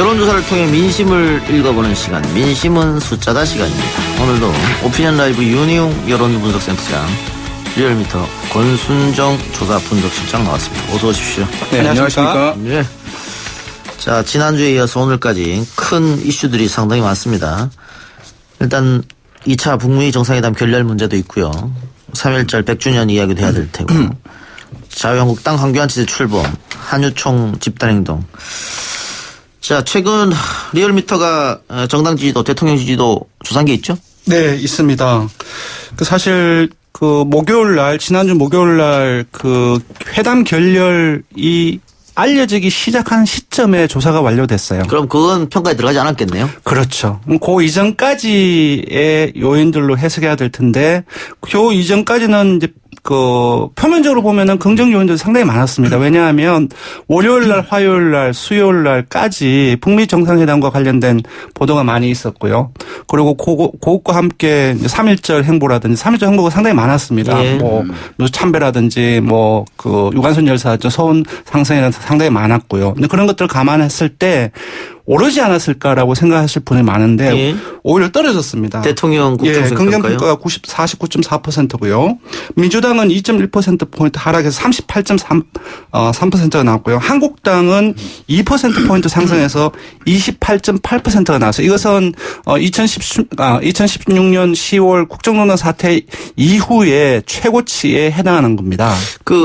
여론조사를 통해 민심을 읽어보는 시간, 민심은 숫자다 시간입니다. 오늘도 오피니언 라이브 윤희용 여론분석센터장, 리얼미터 권순정 조사 분석실장 나왔습니다. 어서 오십시오. 네, 안녕하십니까. 네. 자, 지난주에 이어서 오늘까지 큰 이슈들이 상당히 많습니다. 일단 2차 북미 정상회담 결렬 문제도 있고요. 3.1절 100주년 이야기도 해야 될 테고, 자유한국당 황교안 지사 출범, 한유총 집단행동. 자, 최근 리얼미터가 정당 지지도, 대통령 지지도 조사한 게 있죠? 네, 있습니다. 사실 목요일 날, 지난주 목요일 날 회담 결렬이 알려지기 시작한 시점에 조사가 완료됐어요. 그럼 그건 평가에 들어가지 않았겠네요? 그렇죠. 그 이전까지의 요인들로 해석해야 될 텐데, 그 이전까지는 이제 표면적으로 보면은 긍정 요인들이 상당히 많았습니다. 왜냐하면 월요일 날, 화요일 날, 수요일 날까지 북미 정상회담과 관련된 보도가 많이 있었고요. 그리고 그것과 함께 3.1절 행보라든지 3.1절 행보가 상당히 많았습니다. 예. 참배라든지 유관순 열사 서훈 상승이라는 상당히 많았고요. 근데 그런 것들을 감안했을 때 오르지 않았을까라고 생각하실 분이 많은데 예. 오히려 떨어졌습니다. 대통령 국정평가요? 긍정평가가 49.4%고요. 민주당은 2.1%포인트 하락해서 38.3%가 나왔고요. 한국당은 2%포인트 상승해서 28.8%가 나왔어요. 이것은 2016년 10월 국정농단 사태 이후에 최고치에 해당하는 겁니다.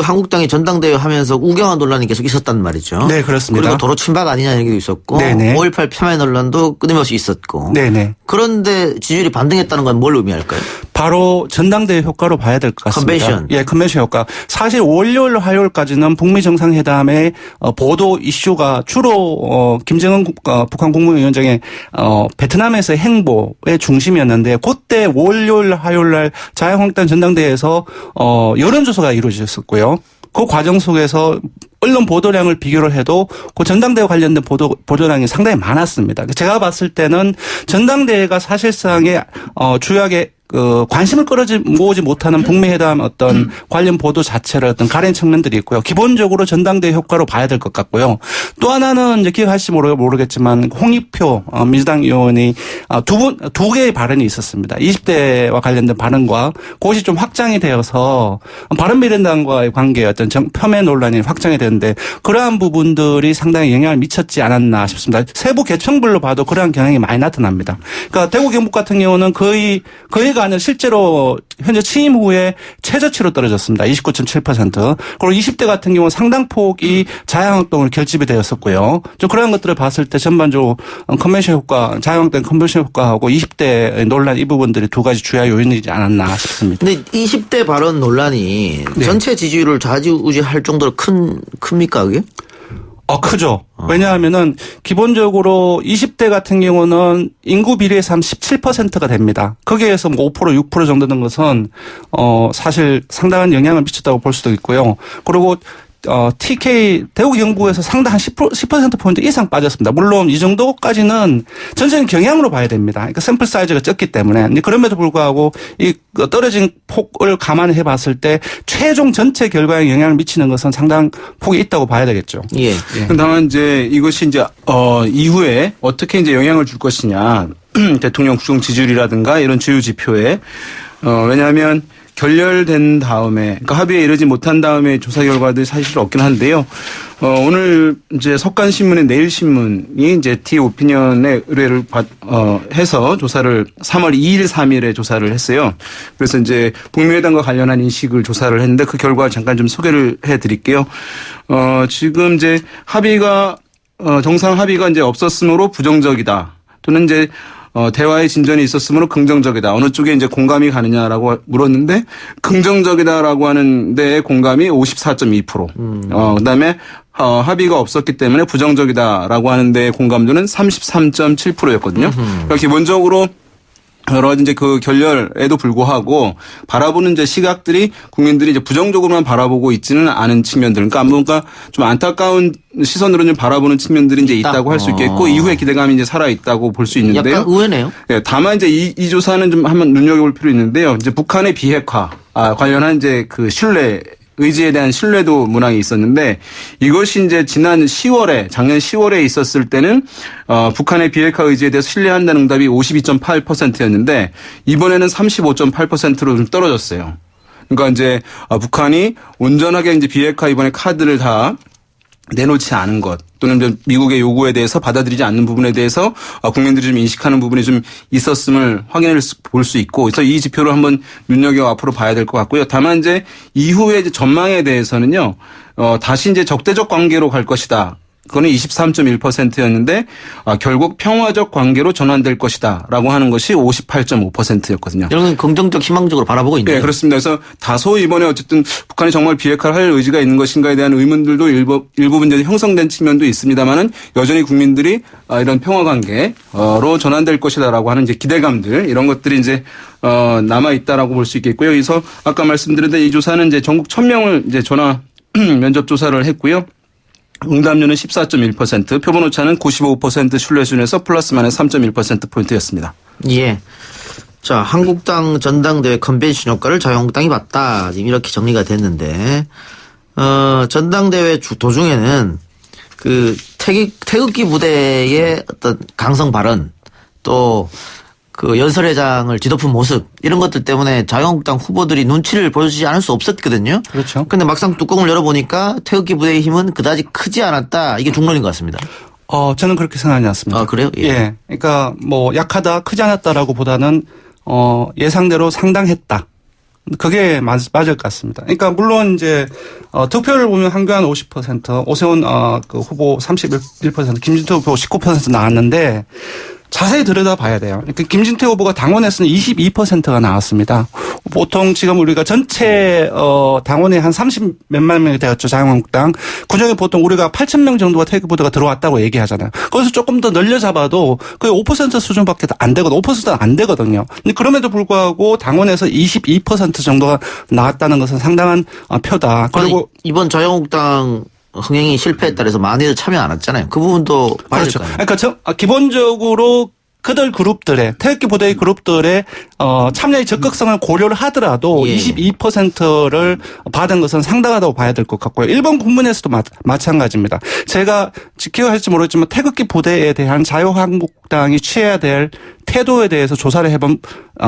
한국당이 전당대회 하면서 우경화 논란이 계속 있었단 말이죠. 네, 그렇습니다. 그리고 도로 침박 아니냐 이런 게 있었고, 네네. 5.18 폄하의 논란도 끊임없이 있었고. 네네. 그런데 지지율이 반등했다는 건 뭘 의미할까요? 바로 전당대회 효과로 봐야 될 것 같습니다. 컨벤션. 예, 컨벤션 효과. 사실 월요일, 화요일까지는 북미 정상회담의 보도 이슈가 주로 김정은 북한 국무위원장의 베트남에서의 행보의 중심이었는데, 그때 월요일, 화요일 날 자유한국당 전당대회에서 여론조사가 이루어졌었고요. 그 과정 속에서 언론 보도량을 비교를 해도 그 전당대회 관련된 보도량이 상당히 많았습니다. 제가 봤을 때는 전당대회가 사실상의 주요하게 관심을 모으지 못하는 북미 회담 어떤 관련 보도 자체를 어떤 가린 측면들이 있고요. 기본적으로 전당대회 효과로 봐야 될 것 같고요. 또 하나는 이제 기억하실지 모르겠지만 홍익표 민주당 의원이 두 개의 발언이 있었습니다. 20대와 관련된 발언과 그것이 좀 확장이 되어서 바른미래당과의 관계의 어떤 표면 논란이 확장이 되는데, 그러한 부분들이 상당히 영향을 미쳤지 않았나 싶습니다. 세부 계층별로 봐도 그러한 경향이 많이 나타납니다. 그러니까 대구 경북 같은 경우는 거의가 아니라 실제로 현재 취임 후에 최저치로 떨어졌습니다. 29.7%. 그리고 20대 같은 경우는 상당폭이 자유한국당으로 결집이 되었었고요. 좀 그런 것들을 봤을 때 전반적으로 컨벤션 효과, 자유한국당 컨벤션 효과하고 20대 논란, 이 부분들이 두 가지 주요 요인이지 않았나 싶습니다. 근데 20대 발언 논란이 전체 지지율을 좌지우지할 정도로 큽니까 그게? 크죠. 왜냐하면은 기본적으로 20대 같은 경우는 인구 비례에서 한 17%가 됩니다. 거기에서 5%, 6% 정도 되는 것은 사실 상당한 영향을 미쳤다고 볼 수도 있고요. 그리고 TK 대구 경북에서 상당 한 10%포인트 이상 빠졌습니다. 물론 이 정도까지는 전체적인 경향으로 봐야 됩니다. 그러니까 샘플 사이즈가 적기 때문에. 그럼에도 불구하고 이 떨어진 폭을 감안해 봤을 때 최종 전체 결과에 영향을 미치는 것은 상당 폭이 있다고 봐야 되겠죠. 예. 다만 이제 이것이 이제 이후에 어떻게 이제 영향을 줄 것이냐. 대통령 국정 지지율이라든가 이런 주요 지표에 왜냐하면 결렬된 다음에, 그러니까 합의에 이르지 못한 다음에 조사 결과들이 사실 없긴 한데요. 오늘 이제 석간신문의 내일신문이 이제 T-오피니언의 의뢰를 해서 조사를 3월 2일, 3일에 조사를 했어요. 그래서 이제 북미회담과 관련한 인식을 조사를 했는데 그 결과 잠깐 좀 소개를 해 드릴게요. 지금 이제 정상 합의가 이제 없었으므로 부정적이다. 또는 이제 대화의 진전이 있었으므로 긍정적이다. 어느 쪽에 이제 공감이 가느냐라고 물었는데, 긍정적이다라고 하는 데의 공감이 54.2%. 그다음에 합의가 없었기 때문에 부정적이다라고 하는 데의 공감도는 33.7%였거든요. 그러니까 기본적으로 여러 가지 이제 그 결렬에도 불구하고 바라보는 이제 시각들이 국민들이 이제 부정적으로만 바라보고 있지는 않은 측면들. 그러니까 좀 안타까운 시선으로 좀 바라보는 측면들이 이제 있다고 할 수 있겠고, 이후에 기대감이 이제 살아 있다고 볼 수 있는데요. 약간 의외네요. 예, 다만 이제 이 조사는 좀 한번 눈여겨볼 필요 있는데요. 이제 북한의 비핵화 관련한 이제 그 신뢰 의지에 대한 신뢰도 문항이 있었는데 이것이 이제 작년 10월에 있었을 때는 북한의 비핵화 의지에 대해서 신뢰한다는 응답이 52.8%였는데 이번에는 35.8%로 좀 떨어졌어요. 그러니까 이제 북한이 온전하게 이제 비핵화 이번에 카드를 다 내놓지 않은 것 또는 미국의 요구에 대해서 받아들이지 않는 부분에 대해서 국민들이 좀 인식하는 부분이 좀 있었음을 확인해 볼 수 있고 그래서 이 지표를 한번 눈여겨 앞으로 봐야 될 것 같고요. 다만 이제 이후에 이제 전망에 대해서는요. 다시 이제 적대적 관계로 갈 것이다. 그거는 23.1%였는데 결국 평화적 관계로 전환될 것이다라고 하는 것이 58.5%였거든요. 이런 긍정적 희망적으로 바라보고 있네요. 네, 그렇습니다. 그래서 다소 이번에 어쨌든 북한이 정말 비핵화를 할 의지가 있는 것인가에 대한 의문들도 일부분 이제 형성된 측면도 있습니다만은 여전히 국민들이 이런 평화 관계로 전환될 것이다라고 하는 이제 기대감들 이런 것들이 이제 남아 있다라고 볼 수 있겠고요. 그래서 아까 말씀드렸던 이 조사는 이제 전국 1,000명을 이제 전화 면접 조사를 했고요. 응답률은 14.1%, 표본 오차는 95% 신뢰 수준에서 플러스 마이너스 3.1%포인트였습니다. 예. 자, 한국당 전당대회 컨벤션 효과를 자유한국당이 봤다. 지금 이렇게 정리가 됐는데, 전당대회 도중에는 그 태극기 부대의 어떤 강성 발언, 또 그 연설회장을 뒤덮은 모습, 이런 것들 때문에 자유한국당 후보들이 눈치를 보여주지 않을 수 없었거든요. 그렇죠. 근데 막상 뚜껑을 열어보니까 태극기 부대의 힘은 그다지 크지 않았다. 이게 중론인 것 같습니다. 저는 그렇게 생각하지 않습니다. 아, 그래요? 예. 그러니까 뭐 약하다, 크지 않았다라고 보다는 예상대로 상당했다. 그게 맞을 것 같습니다. 그러니까 물론 이제 득표를 보면 한교안 50%, 오세훈 그 후보 31%, 김진태 후보 19% 나왔는데 자세히 들여다봐야 돼요. 그러니까 김진태 후보가 당원에서는 22%가 나왔습니다. 보통 지금 우리가 전체 당원이 한 30 몇만 명이 되었죠. 자유한국당. 그중에 보통 우리가 8,000명 정도가 태극기 부대가 들어왔다고 얘기하잖아요. 거기서 조금 더 늘려잡아도 거의 5% 수준밖에 안 되거든요. 5%는 안 되거든요. 근데 그럼에도 불구하고 당원에서 22% 정도가 나왔다는 것은 상당한 표다. 그리고 이번 자유한국당 흥행이 실패했다 해서 많이들 참여 안 했잖아요. 그 부분도 봐야 될 그렇죠. 거 아니에요. 그러니까 기본적으로 그들 그룹들의 태극기 부대의 그룹들의 참여의 적극성을 고려를 하더라도 예. 22%를 받은 것은 상당하다고 봐야 될 것 같고요. 일본 국민에서도 마찬가지입니다. 제가 기억할지 모르겠지만 태극기 부대에 대한 자유한국당이 취해야 될 태도에 대해서 조사를 해본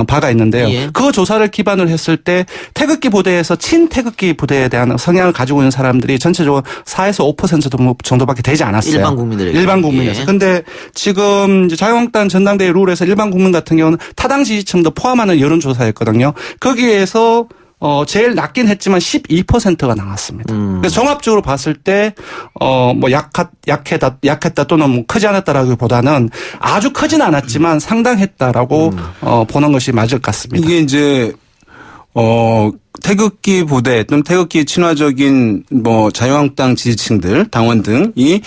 바가 있는데요. 예. 그 조사를 기반으로 했을 때 태극기 부대에서 친태극기 부대에 대한 성향을 가지고 있는 사람들이 전체적으로 4에서 5% 정도밖에 되지 않았어요. 일반 국민들에게. 일반 국민에서. 예. 근데 지금 이제 자유한국당 전당대회 룰에서 일반 국민 같은 경우는 타당 지지층도 포함하는 여론조사였거든요. 거기에서 제일 낮긴 했지만 12%가 나왔습니다. 그래서 종합적으로 봤을 때, 뭐 약했다 또는 뭐 크지 않았다라기보다는 아주 크진 않았지만 상당했다라고 보는 것이 맞을 것 같습니다. 이게 이제 태극기 부대 또는 태극기 친화적인 뭐 자유한국당 지지층들, 당원 등이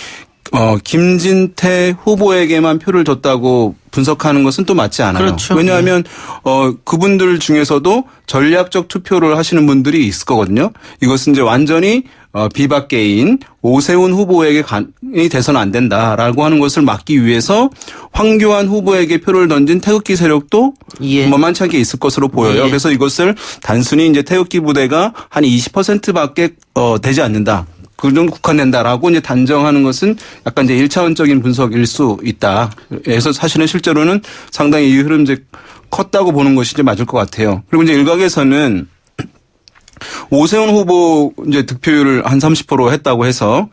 김진태 후보에게만 표를 줬다고 분석하는 것은 또 맞지 않아요. 그렇죠. 왜냐하면 그분들 중에서도 전략적 투표를 하시는 분들이 있을 거거든요. 이것은 이제 완전히 비박계인 오세훈 후보에게 돼서는 안 된다라고 하는 것을 막기 위해서 황교안 후보에게 표를 던진 태극기 세력도 예. 만만치 않게 있을 것으로 보여요. 예. 그래서 이것을 단순히 이제 태극기 부대가 한 20%밖에 되지 않는다. 그 정도 국한된다라고 이제 단정하는 것은 약간 이제 1차원적인 분석일 수 있다. 그래서 사실은 실제로는 상당히 이 흐름 이제 컸다고 보는 것이 이제 맞을 것 같아요. 그리고 이제 일각에서는 오세훈 후보 이제 득표율을 한 30% 했다고 해서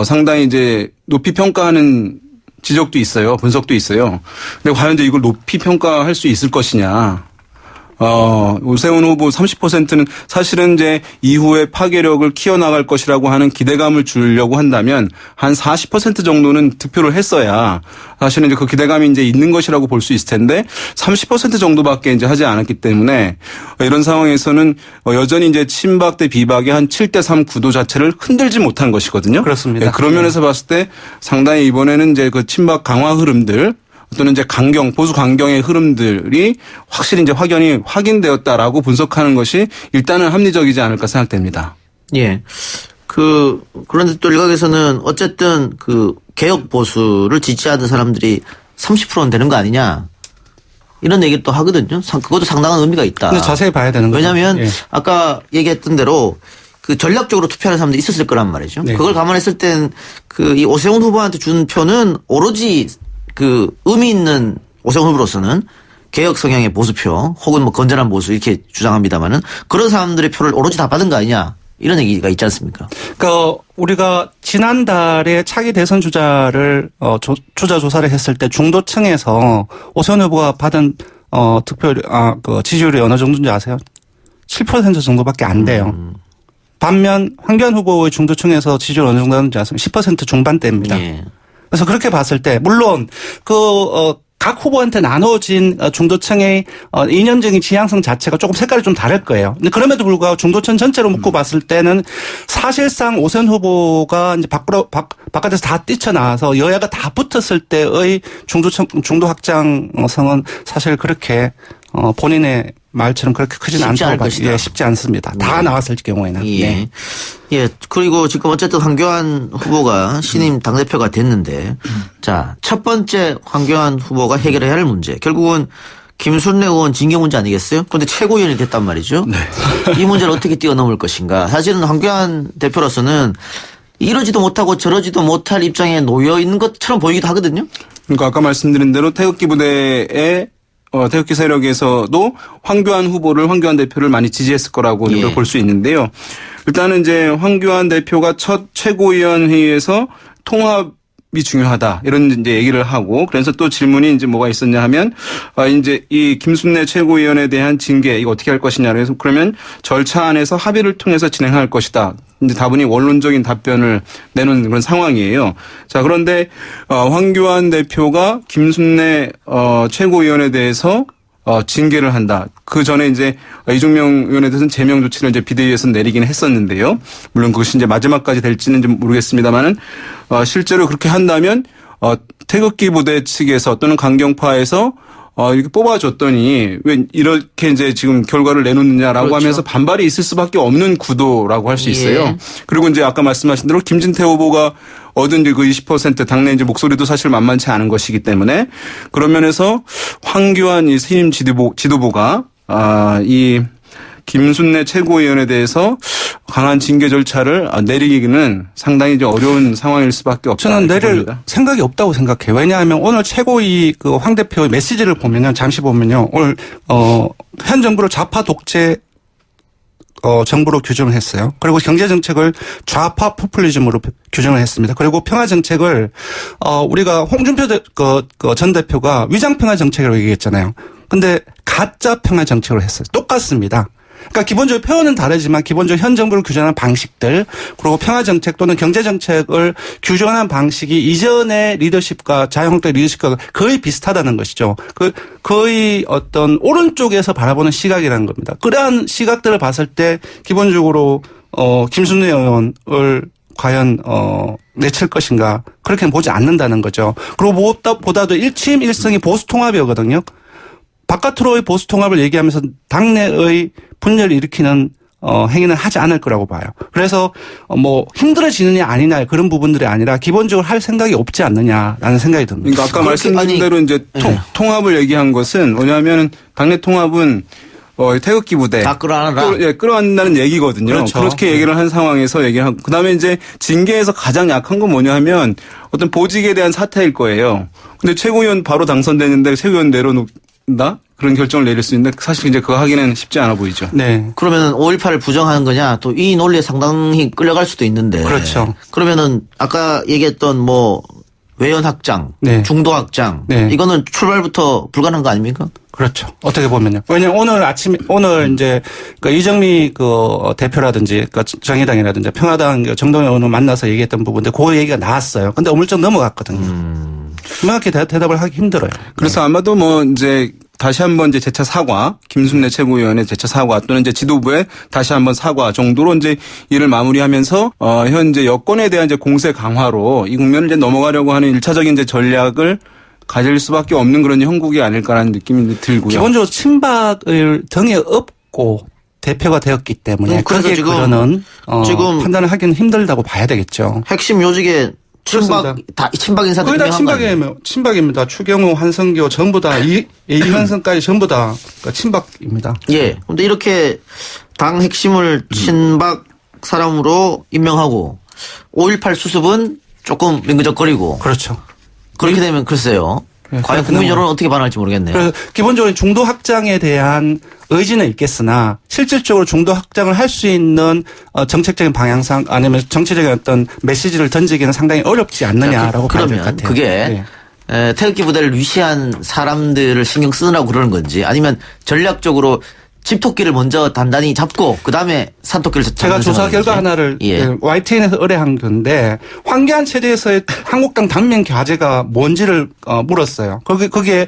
상당히 이제 높이 평가하는 지적도 있어요. 분석도 있어요. 근데 과연 이제 이걸 높이 평가할 수 있을 것이냐. 오세훈 후보 30%는 사실은 이제 이후에 파괴력을 키워나갈 것이라고 하는 기대감을 주려고 한다면 한 40% 정도는 득표를 했어야 사실은 이제 그 기대감이 이제 있는 것이라고 볼 수 있을 텐데 30% 정도밖에 이제 하지 않았기 때문에 이런 상황에서는 여전히 이제 친박 대 비박의 한 7대3 구도 자체를 흔들지 못한 것이거든요. 그렇습니다. 네, 그런 면에서 봤을 때 상당히 이번에는 이제 그 친박 강화 흐름들 또는 이제 보수 강경의 흐름들이 확실히 이제 확연히 확인되었다라고 분석하는 것이 일단은 합리적이지 않을까 생각됩니다. 예. 그런데 또 일각에서는 어쨌든 개혁 보수를 지지하는 사람들이 30%는 되는 거 아니냐. 이런 얘기를 또 하거든요. 그것도 상당한 의미가 있다. 근데 자세히 봐야 되는 거죠. 왜냐하면 예. 아까 얘기했던 대로 그 전략적으로 투표하는 사람도 있었을 거란 말이죠. 네. 그걸 감안했을 땐 그 이 오세훈 후보한테 준 표는 오로지 그 의미 있는 오세훈 후보로서는 개혁 성향의 보수표 혹은 뭐 건전한 보수 이렇게 주장합니다만은 그런 사람들의 표를 오로지 다 받은 거 아니냐 이런 얘기가 있지 않습니까? 그러니까 우리가 지난달에 차기 대선 주자를 주자 조사를 했을 때 중도층에서 오세훈 후보가 받은 득표율 그 지지율이 어느 정도인지 아세요? 7% 정도밖에 안 돼요. 반면 황교안 후보의 중도층에서 지지율 어느 정도 하는지 아세요? 10% 중반대입니다. 예. 그래서 그렇게 봤을 때 물론 각 후보한테 나눠진 중도층의 이념적인 지향성 자체가 조금 색깔이 좀 다를 거예요. 근데 그럼에도 불구하고 중도층 전체로 묶고 봤을 때는 사실상 오세훈 후보가 이제 바깥에서 다 뛰쳐나와서 여야가 다 붙었을 때의 중도 확장성은 사실 그렇게 본인의 말처럼 그렇게 크진 않다고 봐요. 예, 쉽지 않습니다. 다 나왔을 경우에는. 예. 네. 예. 그리고 지금 어쨌든 황교안 후보가 신임 당대표가 됐는데 자, 첫 번째 황교안 후보가 해결해야 할 문제. 결국은 김순례 의원 징계 문제 아니겠어요? 그런데 최고위원이 됐단 말이죠. 네. 이 문제를 어떻게 뛰어넘을 것인가. 사실은 황교안 대표로서는 이러지도 못하고 저러지도 못할 입장에 놓여 있는 것처럼 보이기도 하거든요. 그러니까 아까 말씀드린 대로 태극기 부대의 태극기 세력에서도 황교안 대표를 많이 지지했을 거라고 예. 볼 수 있는데요. 일단은 이제 황교안 대표가 첫 최고위원 회의에서 통합이 중요하다 이런 이제 얘기를 하고 그래서 또 질문이 이제 뭐가 있었냐 하면 이제 이 김순례 최고위원에 대한 징계 이거 어떻게 할 것이냐 그래서 그러면 절차 안에서 합의를 통해서 진행할 것이다. 이제 다분히 원론적인 답변을 내놓은 그런 상황이에요. 자, 그런데 황교안 대표가 김순례 최고위원에 대해서 징계를 한다. 그 전에 이제 이종명 의원에 대해서는 제명 조치를 이제 비대위에서 내리긴 했었는데요. 물론 그것이 이제 마지막까지 될지는 좀 모르겠습니다만은 실제로 그렇게 한다면 태극기 부대 측에서 또는 강경파에서 이렇게 뽑아줬더니 왜 이렇게 이제 지금 결과를 내놓느냐라고 그렇죠. 하면서 반발이 있을 수밖에 없는 구도라고 할 수 있어요. 예. 그리고 이제 아까 말씀하신 대로 김진태 후보가 얻은 이제 그 20% 당내 이제 목소리도 사실 만만치 않은 것이기 때문에 그런 면에서 황교안 이 신임 지도부가 이 김순례 최고위원에 대해서 강한 징계 절차를 내리기는 상당히 이제 어려운 상황일 수밖에 없다. 저는 내릴 봅니다. 생각이 없다고 생각해요. 왜냐하면 오늘 최고위 그 황 대표의 메시지를 보면요. 잠시 보면요. 오늘 현 정부를 좌파 독재 정부로 규정을 했어요. 그리고 경제 정책을 좌파 포퓰리즘으로 규정을 했습니다. 그리고 평화 정책을 우리가 홍준표 전 대표가 위장 평화 정책이라고 얘기했잖아요. 근데 가짜 평화 정책으로 했어요. 똑같습니다. 그러니까 기본적으로 표현은 다르지만 기본적으로 현 정부를 규정하는 방식들 그리고 평화정책 또는 경제정책을 규정하는 방식이 이전의 리더십과 자유한국당 리더십과 거의 비슷하다는 것이죠. 거의 어떤 오른쪽에서 바라보는 시각이라는 겁니다. 그러한 시각들을 봤을 때 기본적으로 김순례 의원을 과연 내칠 것인가 그렇게는 보지 않는다는 거죠. 그리고 무엇보다도 일침일성이 보수통합이거든요. 바깥으로의 보수 통합을 얘기하면서 당내의 분열을 일으키는 행위는 하지 않을 거라고 봐요. 그래서 뭐 힘들어지느냐 아니냐 그런 부분들이 아니라 기본적으로 할 생각이 없지 않느냐라는 생각이 듭니다. 그러니까 아까 말씀드린 대로 이제 통합을 얘기한 것은 뭐냐면 당내 통합은 태극기 부대 다 끌어안아라. 끌어안는다는 얘기거든요. 그렇죠. 그렇게 얘기를 한 상황에서 얘기를 하고 그다음에 이제 징계에서 가장 약한 건 뭐냐 하면 어떤 보직에 대한 사퇴일 거예요. 근데 최고위원 바로 당선됐는데 최고위원 내려놓는다? 그런 결정을 내릴 수 있는데 사실 이제 그거 하기는 쉽지 않아 보이죠. 네. 그러면은 5.18을 부정하는 거냐 또 이 논리에 상당히 끌려갈 수도 있는데. 그렇죠. 그러면은 아까 얘기했던 뭐 외연 확장, 네. 중도 확장 네. 이거는 출발부터 불가능한 거 아닙니까? 그렇죠. 어떻게 보면요. 왜냐면 오늘 이제 이정미 대표라든지 정의당이라든지 평화당 정동영 의원을 만나서 얘기했던 부분인데 그 얘기가 나왔어요. 근데 어물쩍 넘어갔거든요. 명확히 대답을 하기 힘들어요. 그래서 아마도 뭐 이제 다시 한번 이제 재차 사과, 김순례 최고위원의 재차 사과 또는 이제 지도부의 다시 한번 사과 정도로 이제 일을 마무리하면서 현재 여권에 대한 이제 공세 강화로 이 국면을 이제 넘어가려고 하는 1차적인 이제 전략을 가질 수밖에 없는 그런 형국이 아닐까라는 느낌이 들고요. 기본적으로 친박을 등에 업고 대표가 되었기 때문에 그래서 그게 그러는 지금 판단을 하기는 힘들다고 봐야 되겠죠. 핵심 요직에 친박 인사들이 거의 다 친박입니다. 추경호, 한성교 전부 다 이현성까지 전부 다 친박입니다. 예. 근데 이렇게 당 핵심을 친박 사람으로 임명하고 5.18 수습은 조금 민그적거리고 그렇죠. 그렇게 되면 글쎄요. 네, 과연 국민 여론은 어떻게 반응할지 모르겠네요. 그래서 기본적으로 중도 확장에 대한 의지는 있겠으나 실질적으로 중도 확장을 할 수 있는 정책적인 방향상 아니면 정치적인 어떤 메시지를 던지기는 상당히 어렵지 않느냐라고 봐야 될 것 그러면 같아요. 그게 네. 태극기 부대를 위시한 사람들을 신경 쓰느라고 그러는 건지 아니면 전략적으로 집토끼를 먼저 단단히 잡고 그다음에 산토끼를 잡는 제가 조사 생각인지. 결과 하나를 예. YTN에서 의뢰한 건데 황교안 체제에서의 한국당 당면 과제가 뭔지를 물었어요. 거기에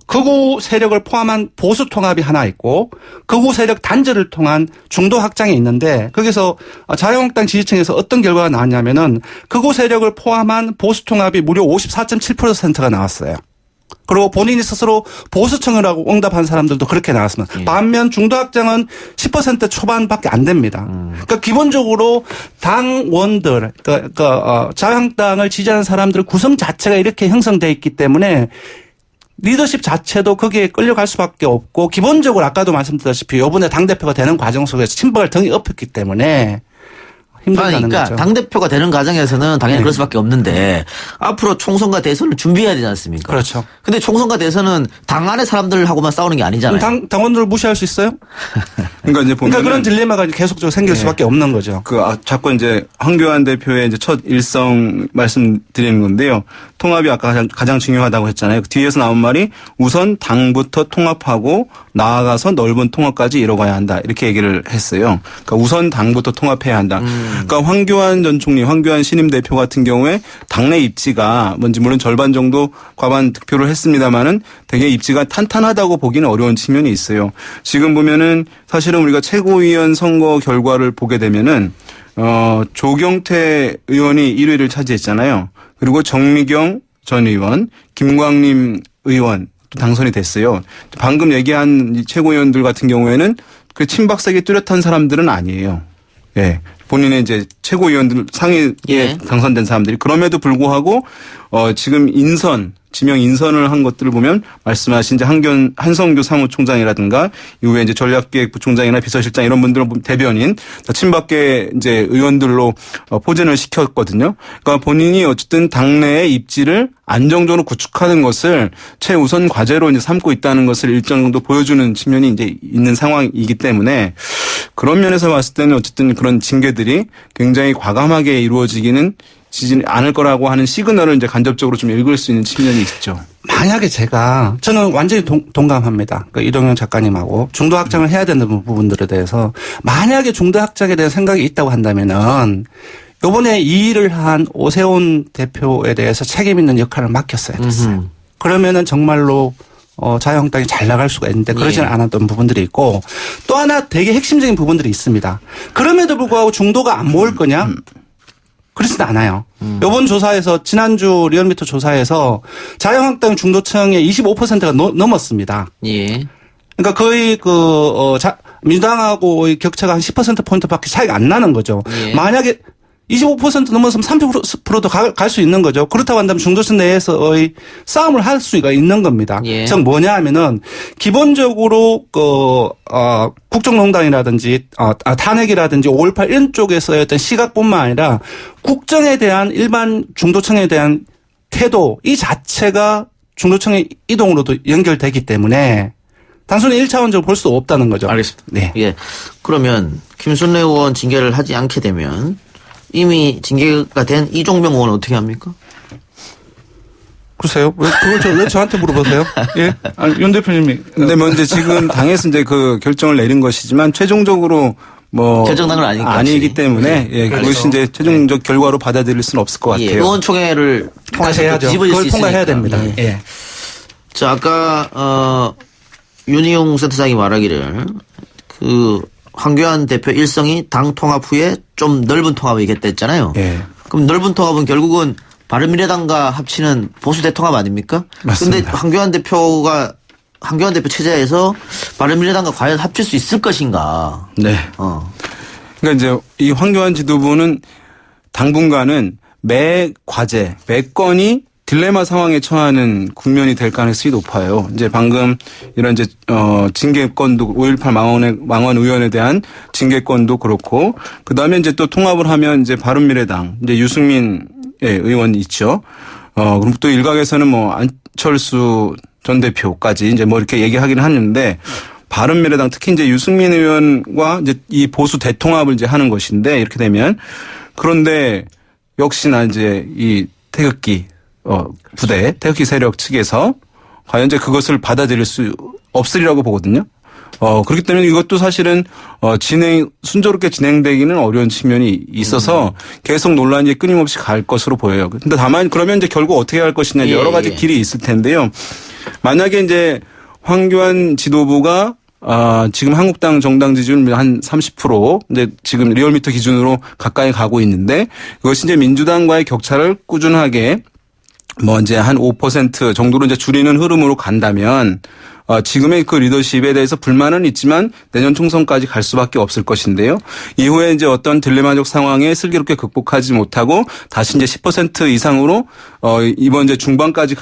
극우 세력을 포함한 보수 통합이 하나 있고 극우 세력 단절을 통한 중도 확장이 있는데 거기서 자유한국당 지지층에서 어떤 결과가 나왔냐면은 극우 세력을 포함한 보수 통합이 무려 54.7%가 나왔어요. 그리고 본인이 스스로 보수층이라고 응답한 사람들도 그렇게 나왔습니다. 예. 반면 중도 확장은 10% 초반밖에 안 됩니다. 그러니까 기본적으로 당원들, 그러니까 자유한국당을 지지하는 사람들의 구성 자체가 이렇게 형성돼 있기 때문에 리더십 자체도 거기에 끌려갈 수밖에 없고 기본적으로 아까도 말씀드렸다시피 이번에 당대표가 되는 과정 속에서 친박을 등이 엎였기 때문에 힘들다는 그러니까 거죠. 당대표가 되는 과정에서는 당연히 네. 그럴 수밖에 없는데 앞으로 총선과 대선을 준비해야 되지 않습니까? 그렇죠. 근데 총선과 대선은 당 안의 사람들하고만 싸우는 게 아니잖아요. 당원들을 무시할 수 있어요? 그러니까 이제 보면 그러니까 그런 딜레마가 계속적으로 생길 수밖에 없는 거죠. 자꾸 이제 황교안 대표의 이제 첫 일성 말씀드리는 건데요. 통합이 아까 가장 중요하다고 했잖아요. 뒤에서 나온 말이 우선 당부터 통합하고 나아가서 넓은 통합까지 이뤄가야 한다. 이렇게 얘기를 했어요. 그러니까 우선 당부터 통합해야 한다. 그러니까 황교안 전 총리, 황교안 신임 대표 같은 경우에 당내 입지가 뭔지 물론 절반 정도 과반 득표를 했습니다마는 되게 입지가 탄탄하다고 보기는 어려운 측면이 있어요. 지금 보면은 사실은 우리가 최고위원 선거 결과를 보게 되면은 조경태 의원이 1위를 차지했잖아요. 그리고 정미경 전 의원, 김광림 의원 또 당선이 됐어요. 방금 얘기한 이 최고위원들 같은 경우에는 그 친박색이 뚜렷한 사람들은 아니에요. 예. 본인의 이제 최고위원들 상위에 예. 당선된 사람들이 그럼에도 불구하고 지금 지명 인선을 한 것들을 보면 말씀하신 이제 한성규 사무총장이라든가 이후에 이제 전략기획부총장이나 비서실장 이런 분들 대변인 친박계 이제 의원들로 포진을 시켰거든요. 그러니까 본인이 어쨌든 당내의 입지를 안정적으로 구축하는 것을 최우선 과제로 이제 삼고 있다는 것을 일정 정도 보여주는 측면이 이제 있는 상황이기 때문에 그런 면에서 봤을 때는 어쨌든 그런 징계들이 굉장히 과감하게 이루어지지는 않을 거라고 하는 시그널을 이제 간접적으로 좀 읽을 수 있는 측면이 있죠. 만약에 저는 완전히 동감합니다. 그러니까 이동영 작가님하고 중도 확장을 해야 되는 부분들에 대해서 만약에 중도 확장에 대한 생각이 있다고 한다면은 요번에 이 일을 한 오세훈 대표에 대해서 책임 있는 역할을 맡겼어야 됐어요. 그러면은 정말로 자유한국당이 잘 나갈 수가 있는데 그러지는 않았던 부분들이 있고 또 하나 되게 핵심적인 부분들이 있습니다. 그럼에도 불구하고 중도가 안 모을 거냐? 그렇지는 않아요. 이번 조사에서 지난주 리얼미터 조사에서 자유한국당 중도층의 25%가 넘었습니다. 예. 그러니까 거의 민주당하고의 격차가 한 10%포인트밖에 차이가 안 나는 거죠. 예. 만약에 25% 넘었으면 30%도 갈 수 있는 거죠. 그렇다고 한다면 중도층 내에서의 싸움을 할 수가 있는 겁니다. 예. 즉 뭐냐 하면은 기본적으로 국정농단이라든지 탄핵이라든지 5.18 이런 쪽에서의 어떤 시각뿐만 아니라 국정에 대한 일반 중도층에 대한 태도 이 자체가 중도층의 이동으로도 연결되기 때문에 단순히 1차원적으로 볼 수 없다는 거죠. 알겠습니다. 네. 예. 그러면 김순례 의원 징계를 하지 않게 되면 이미 징계가 된 이종명 의원은 어떻게 합니까? 글쎄요. 왜 저한테 물어보세요? 예. 윤 대표님이. 근데 뭐 이제 지금 당에서 이제 그 결정을 내린 것이지만 최종적으로 뭐 결정난 건 아니니까. 아니기 때문에 예, 그것이 이제 최종적 결과로 받아들일 수는 없을 것 같아요. 예. 의원총회를 통해서 해야죠. 뒤집어질 수 그걸 있으니까. 통과해야 됩니다. 예. 예. 자, 아까 윤희용 센터장이 말하기를 황교안 대표 일성이 당 통합 후에 좀 넓은 통합을 얘기했다 했잖아요. 예. 그럼 넓은 통합은 결국은 바른미래당과 합치는 보수 대통합 아닙니까? 그런데 황교안 대표 체제에서 바른미래당과 과연 합칠 수 있을 것인가? 네. 그러니까 이제 이 황교안 지도부는 당분간은 매 과제, 매 건이 딜레마 상황에 처하는 국면이 될 가능성이 높아요. 이제 방금 이런 이제 징계권도 5.18 망원 의원에 대한 징계권도 그렇고 그다음에 이제 또 통합을 하면 이제 바른미래당 이제 유승민 의원 있죠. 그럼 또 일각에서는 뭐 안철수 전 대표까지 이제 뭐 이렇게 얘기하기는 하는데 바른미래당 특히 이제 유승민 의원과 이제 이 보수 대통합을 이제 하는 것인데 이렇게 되면 그런데 역시나 이제 이 태극기 부대 태극기 세력 측에서 과연 이제 그것을 받아들일 수 없으리라고 보거든요. 그렇기 때문에 이것도 사실은 순조롭게 진행되기는 어려운 측면이 있어서 계속 논란이 끊임없이 갈 것으로 보여요. 근데 다만 그러면 이제 결국 어떻게 할 것이냐 여러 가지 길이 있을 텐데요. 만약에 이제 황교안 지도부가 지금 한국당 정당 지지율 한 30% 이제 지금 리얼미터 기준으로 가까이 가고 있는데 그것이 이제 민주당과의 격차를 꾸준하게 뭐 이제 한 5% 정도로 이제 줄이는 흐름으로 간다면 지금의 그 리더십에 대해서 불만은 있지만 내년 총선까지 갈 수밖에 없을 것인데요. 이후에 이제 어떤 딜레마적 상황에 슬기롭게 극복하지 못하고 다시 이제 10% 이상으로 이번 이제 중반까지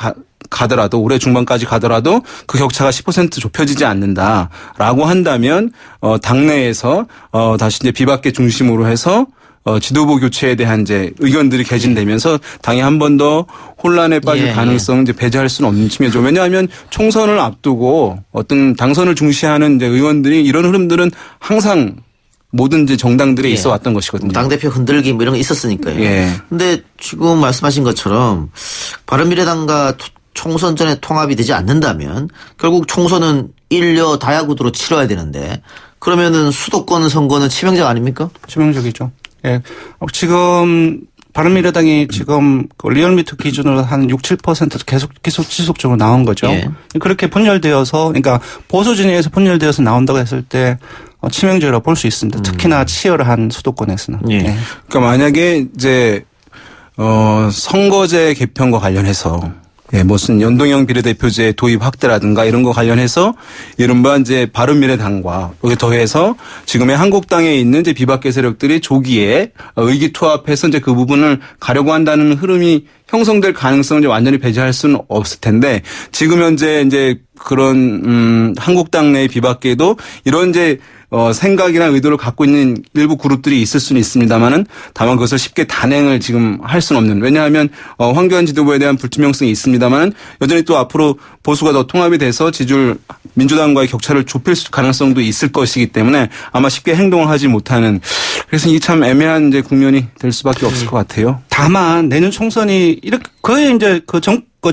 가더라도 올해 중반까지 가더라도 그 격차가 10% 좁혀지지 않는다라고 한다면 당내에서 다시 이제 비박계 중심으로 해서 지도부 교체에 대한 이제 의견들이 개진되면서 당이 한 번 더 혼란에 빠질 가능성 이제 배제할 수는 없는 측면이죠. 왜냐하면 총선을 앞두고 어떤 당선을 중시하는 이제 의원들이 이런 흐름들은 항상 모든 이제 정당들에 있어 왔던 것이거든요. 당대표 흔들기 뭐 이런 거 있었으니까요. 예. 근데 지금 말씀하신 것처럼 바른미래당과 총선 전에 통합이 되지 않는다면 결국 총선은 일려 다야구도로 치러야 되는데 그러면은 수도권 선거는 치명적 아닙니까? 치명적이죠. 예. 지금 바른미래당이 지금 리얼미터 기준으로 한 6, 7% 계속 지속적으로 나온 거죠. 예. 그렇게 분열되어서 그러니까 보수 진영에서 분열되어서 나온다고 했을 때 치명적이라고 볼 수 있습니다. 특히나 치열한 수도권에서는. 예. 예. 그러니까 만약에 이제 선거제 개편과 관련해서 무슨 연동형 비례대표제 도입 확대라든가 이런 거 관련해서 이른바 이제 바른미래당과 여기 더해서 지금의 한국당에 있는 이제 비박계 세력들이 조기에 의기투합해서 이제 그 부분을 가려고 한다는 흐름이 형성될 가능성을 이제 완전히 배제할 수는 없을 텐데 지금 현재 이제 그런 한국당 내 비박계도 이런 이제 생각이나 의도를 갖고 있는 일부 그룹들이 있을 수는 있습니다만은 다만 그것을 쉽게 단행을 지금 할 수는 없는. 왜냐하면 황교안 지도부에 대한 불투명성이 있습니다만은 여전히 또 앞으로 보수가 더 통합이 돼서 지지율 민주당과의 격차를 좁힐 가능성도 있을 것이기 때문에 아마 쉽게 행동을 하지 못하는. 그래서 이 참 애매한 이제 국면이 될 수밖에 없을 것 같아요. 다만 내년 총선이 이렇게 거의 이제 그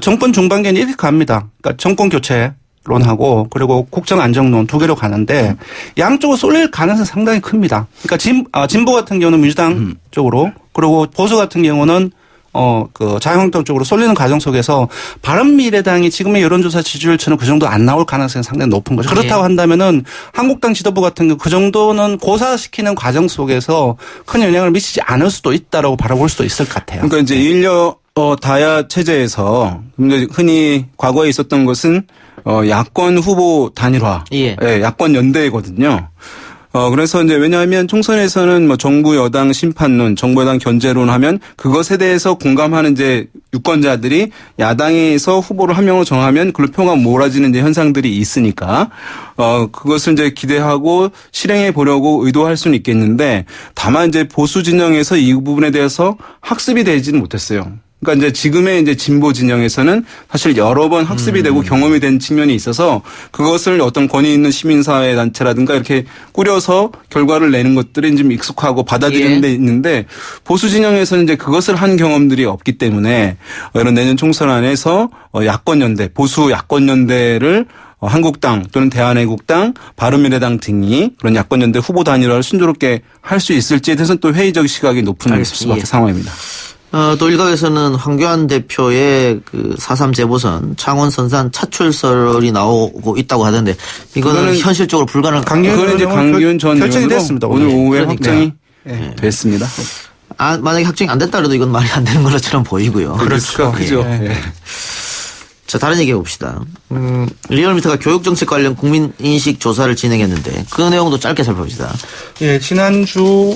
정권 중반기에는 이렇게 갑니다. 그러니까 정권 교체. 론하고 그리고 국정 안정론 두 개로 가는데 양쪽으로 쏠릴 가능성이 상당히 큽니다. 그러니까 진보 같은 경우는 민주당 쪽으로 그리고 보수 같은 경우는 그 자유한국당 쪽으로 쏠리는 과정 속에서 바른미래당이 지금의 여론조사 지지율처럼 그 정도 안 나올 가능성이 상당히 높은 거죠. 그렇다고 한다면은 한국당 지도부 같은 경우 그 정도는 고사시키는 과정 속에서 큰 영향을 미치지 않을 수도 있다라고 바라볼 수도 있을 것 같아요. 그러니까 이제 일려 다야 체제에서 흔히 과거에 있었던 것은 야권 후보 단일화, 야권 연대거든요. 그래서 이제 왜냐하면 총선에서는 뭐 정부 여당 심판론, 정부 여당 견제론 하면 그것에 대해서 공감하는 이제 유권자들이 야당에서 후보를 한 명으로 정하면 그걸로 표가 몰아지는 이제 현상들이 있으니까 그것을 이제 기대하고 실행해 보려고 의도할 수는 있겠는데 다만 이제 보수 진영에서 이 부분에 대해서 학습이 되지는 못했어요. 그러니까 이제 지금의 이제 진보 진영에서는 사실 여러 번 학습이 되고 경험이 된 측면이 있어서 그것을 어떤 권위 있는 시민사회 단체라든가 이렇게 꾸려서 결과를 내는 것들이 좀 익숙하고 받아들이는 데 있는데 보수 진영에서는 이제 그것을 한 경험들이 없기 때문에 이런 내년 총선 안에서 야권연대, 보수 야권연대를 한국당 또는 대한애국당, 바른미래당 등이 그런 야권연대 후보 단일화를 순조롭게 할 수 있을지에 대해서는 또 회의적 시각이 높은 수밖에 상황입니다. 또 일각에서는 황교안 대표의 그 4.3 재보선 창원 선산 차출설이 나오고 있다고 하던데 이거는 현실적으로 불가능한. 그건 이제 강기훈 전 결정이 됐습니다. 오늘 오후에 확정이 됐습니다. 만약에 확정이 안 됐다 그래도 이건 말이 안 되는 것처럼 보이고요. 그렇죠. 그죠. 자, 다른 얘기 해봅시다. 리얼미터가 교육정책 관련 국민인식 조사를 진행했는데 그 내용도 짧게 살펴봅시다. 예, 지난주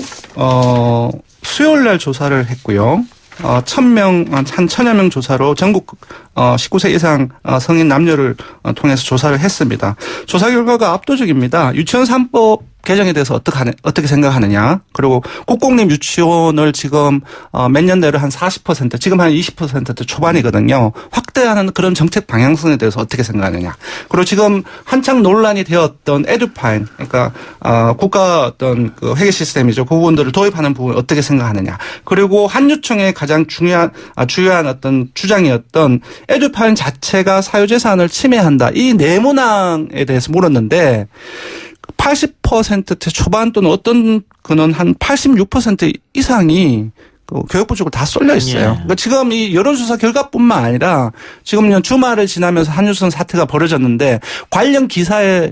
수요일 날 조사를 했고요. 한 1000여 명 조사로 전국 19세 이상 성인 남녀를 통해서 조사를 했습니다. 조사 결과가 압도적입니다. 유치원 3법 개정에 대해서 어떻게 생각하느냐. 그리고 국공립 유치원을 지금 몇 년 내로 한 40%, 지금 한 20% 초반이거든요. 확대하는 그런 정책 방향성에 대해서 어떻게 생각하느냐. 그리고 지금 한창 논란이 되었던 에듀파인, 그러니까 국가 어떤 그 회계 시스템이죠. 그 부분들을 도입하는 부분 어떻게 생각하느냐. 그리고 한유총의 가장 주요한 어떤 주장이었던 에듀파인 자체가 사유재산을 침해한다. 이 내문항에 대해서 물었는데 80%대 초반 또는 어떤 그는 한 86% 이상이 그 교육부 쪽으로 다 쏠려 있어요. 예. 그러니까 지금 이 여론조사 결과뿐만 아니라 지금 주말을 지나면서 한유선 사태가 벌어졌는데 관련 기사에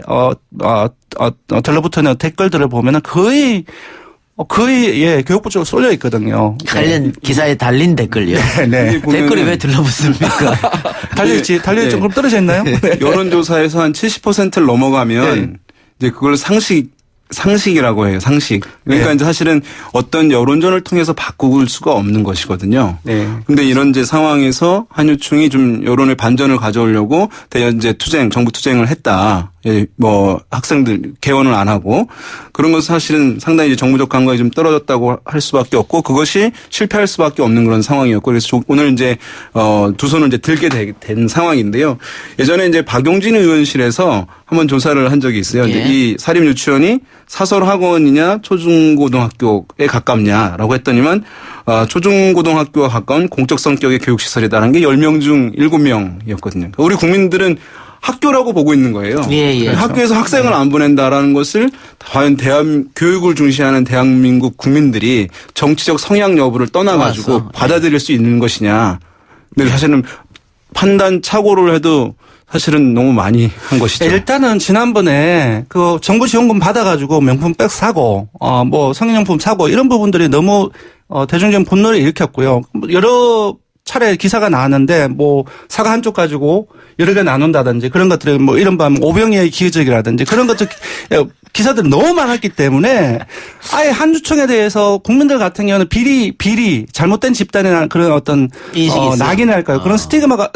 들러붙는 댓글들을 보면은 거의 예, 교육부 쪽으로 쏠려 있거든요. 관련 기사에 달린 댓글요. 네. 댓글이 왜 들러붙습니까? 달려있지. 달려있지. 네. 그럼 떨어져 있나요? 네. 여론조사에서 한 70%를 넘어가면 네. 이제 그걸 상식이라고 해요. 상식. 그러니까 네. 이제 사실은 어떤 여론전을 통해서 바꿀 수가 없는 것이거든요. 네. 근데 이런 이제 상황에서 한유총이 좀 여론의 반전을 가져오려고 대연제 정부 투쟁을 했다. 예, 뭐 학생들 개원을 안 하고 그런 것은 사실은 상당히 이제 정무적 감각이 좀 떨어졌다고 할 수밖에 없고 그것이 실패할 수밖에 없는 그런 상황이었고 그래서 오늘 이제 두 손을 이제 들게 된 상황인데요. 예전에 이제 박용진 의원실에서 한번 조사를 한 적이 있어요. 예. 이 사립 유치원이 사설 학원이냐 초중고등학교에 가깝냐라고 했더니만 초중고등학교와 가까운 공적 성격의 교육시설이다라는 게 10명 중 7명이었거든요. 우리 국민들은 학교라고 보고 있는 거예요. 예. 학교에서 학생을 안 보낸다라는 것을 과연 교육을 중시하는 대한민국 국민들이 정치적 성향 여부를 떠나가지고 맞아. 받아들일 수 있는 것이냐. 근데 사실은 판단 착오를 해도 사실은 너무 많이 한 것이죠. 일단은 지난번에 그 정부 지원금 받아가지고 명품백 사고, 뭐 성인용품 사고 이런 부분들이 너무 대중적인 분노를 일으켰고요. 여러 차례 기사가 나왔는데 뭐 사과 한쪽 가지고 여러 개 나눈다든지 그런 것들이 뭐 이른바 오병이의 기적이라든지 그런 것들 기사들이 너무 많았기 때문에 아예 한유총에 대해서 국민들 같은 경우는 비리 잘못된 집단이나 그런 어떤 낙인이랄까요. 그런 스티그마가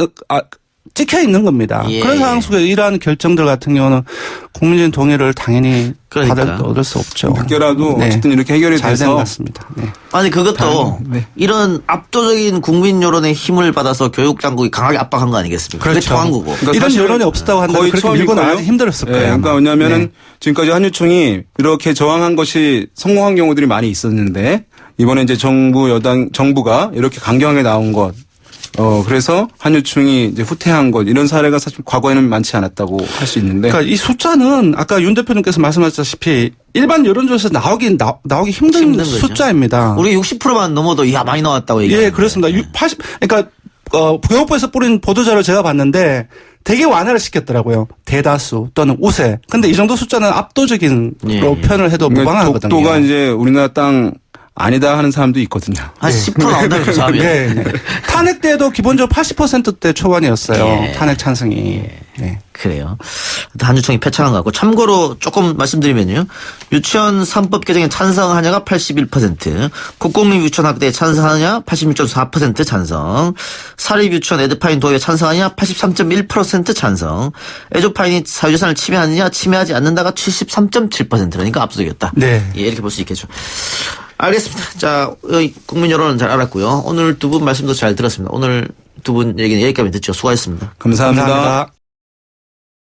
찍혀 있는 겁니다. 예. 그런 상황 속에 이러한 결정들 같은 경우는 국민적인 동의를 당연히 얻을 수 없죠. 밖에라도 네. 어쨌든 이렇게 해결이 잘 된 돼서 것 같습니다. 네. 아니 그것도 네. 이런 압도적인 국민 여론의 힘을 받아서 교육 당국이 강하게 압박한 거 아니겠습니까? 그게 그렇죠. 통한 거고. 그러니까 이런 사실은 여론이 없었다고 한다면 거의 그렇게 밀고 처음일까요? 나가기 힘들었을 거예요. 그러니까 아마. 왜냐하면은 네. 지금까지 한유총이 이렇게 저항한 것이 성공한 경우들이 많이 있었는데 이번에 이제 정부가 이렇게 강경하게 나온 것. 그래서 한유총이 이제 후퇴한 것 이런 사례가 사실 과거에는 많지 않았다고 할 수 있는데. 그러니까 이 숫자는 아까 윤 대표님께서 말씀하셨다시피 일반 여론조사에서 나오기 힘든 거죠. 숫자입니다. 우리 60%만 넘어도 많이 나왔다고 얘기해요. 예, 그렇습니다. 80, 그러니까 교육부에서 뿌린 보도자를 제가 봤는데 되게 완화를 시켰더라고요. 대다수 또는 우세. 근데 이 정도 숫자는 압도적인 로 표현을 해도 무방하거든요. 독도가 이제 우리나라 땅 아니다 하는 사람도 있거든요. 한 10% 나온다는 조사하면. 네. 탄핵 때도 기본적으로 80%대 초반이었어요. 예. 탄핵 찬성이. 네. 그래요. 한유총이 패착한 것 같고 참고로 조금 말씀드리면요. 유치원 3법 개정에 찬성하냐가 81%, 국공립 유치원 확대에 찬성하냐 86.4% 찬성, 사립 유치원 에듀파인 도입에 찬성하냐 83.1% 찬성, 에듀파인이 사유재산을 침해하느냐 침해하지 않는다가 73.7%라니까 압도적이었다. 네. 예, 이렇게 볼 수 있겠죠. 알겠습니다. 자, 국민 여론은 잘 알았고요. 오늘 두 분 말씀도 잘 들었습니다. 오늘 두 분 얘기는 여기까지 듣죠. 수고하셨습니다. 감사합니다. 감사합니다.